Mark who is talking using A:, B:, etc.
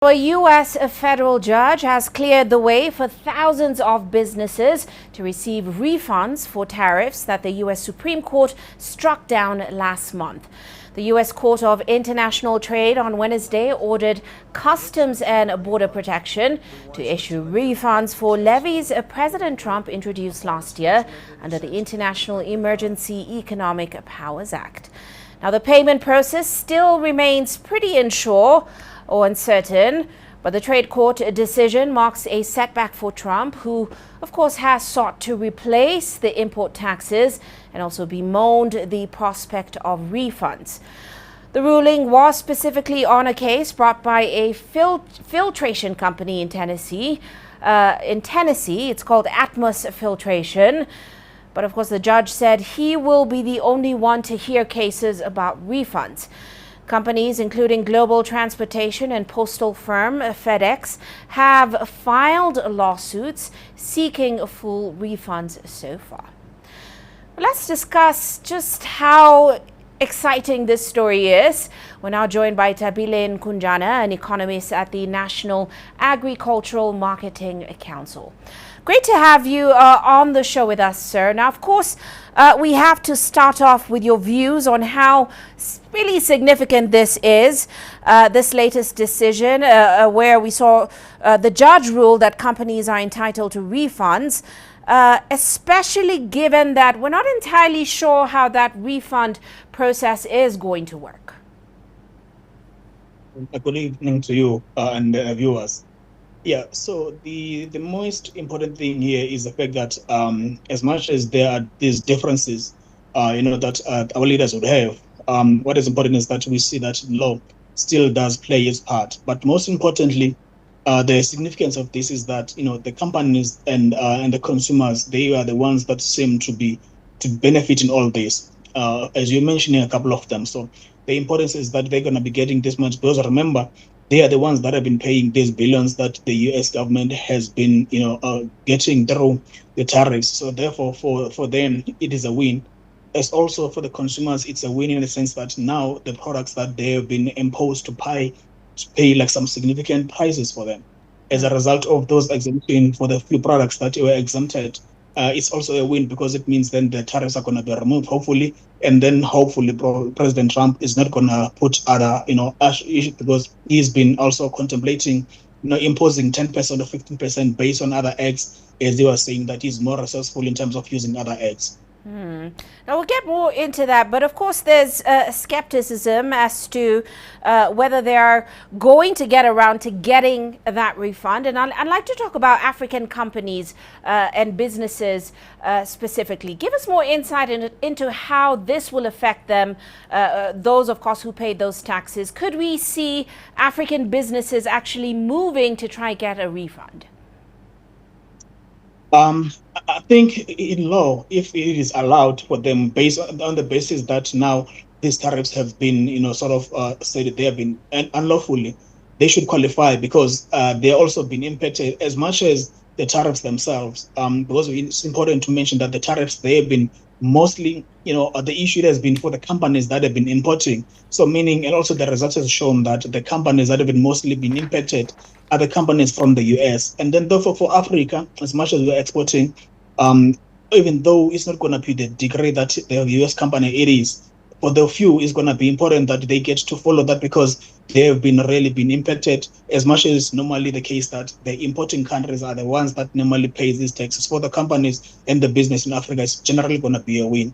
A: A U.S. federal judge has cleared the way for thousands of businesses to receive refunds for tariffs that the U.S. Supreme Court struck down last month. The U.S. Court of International Trade on Wednesday ordered Customs and Border Protection to issue refunds for levies President Trump introduced last year under the International Emergency Economic Powers Act. Now, the payment process still remains pretty unsure or uncertain, but the trade court decision marks a setback for Trump, who, of course, has sought to replace the import taxes and also bemoaned the prospect of refunds. The ruling was specifically on a case brought by a filtration company in Tennessee. It's called Atmos Filtration. But of course, the judge said he will be the only one to hear cases about refunds. Companies, including global transportation and postal firm FedEx, have filed lawsuits seeking full refunds so far. Let's discuss just how exciting this story is. We're now joined by Tabile Nkunjana, an economist at the National Agricultural Marketing Council. Great to have you on the show with us, sir. Now, of course, we have to start off with your views on how really significant this is, this latest decision where we saw the judge rule that companies are entitled to refunds, especially given that we're not entirely sure how that refund process is going to work.
B: Good evening to you and the viewers. Yeah, so the most important thing here is the fact that as much as there are these differences, that our leaders would have, what is important is that we see that law still does play its part. But most importantly, the significance of this is that the companies and the consumers, they are the ones that seem to benefit in all this. As you're mentioning a couple of them, so the importance is that they're going to be getting this much because remember, they are the ones that have been paying these billions that the U.S. government has been, getting through the tariffs. So therefore, for them, it is a win. As also for the consumers, it's a win in the sense that now the products that they have been imposed to pay like some significant prices for them. As a result of those exemptions for the few products that were exempted, it's also a win because it means then the tariffs are going to be removed, hopefully, and then hopefully President Trump is not going to put other, issues because he's been also contemplating, imposing 10% or 15% based on other eggs, as they were saying that he's more resourceful in terms of using other eggs.
A: Now, we'll get more into that, but of course there's skepticism as to whether they are going to get around to getting that refund. And I'd like to talk about African companies and businesses specifically. Give us more insight into how this will affect them, those, of course, who paid those taxes. Could we see African businesses actually moving to try get a refund?
B: I think in law, if it is allowed for them based on the basis that now these tariffs have been, said that they have been unlawfully, they should qualify because they also been impacted as much as the tariffs themselves. Because it's important to mention that the tariffs, they have been mostly, the issue has been for the companies that have been importing. So meaning, and also the results has shown that the companies that have been mostly been impacted are the companies from the US. And then therefore for Africa, as much as we're exporting, even though it's not going to be the degree that the US company it is, for the few, it's going to be important that they get to follow that because they have been really been impacted as much as normally the case that the importing countries are the ones that normally pay these taxes. For the companies and the business in Africa, it's generally going to be a win.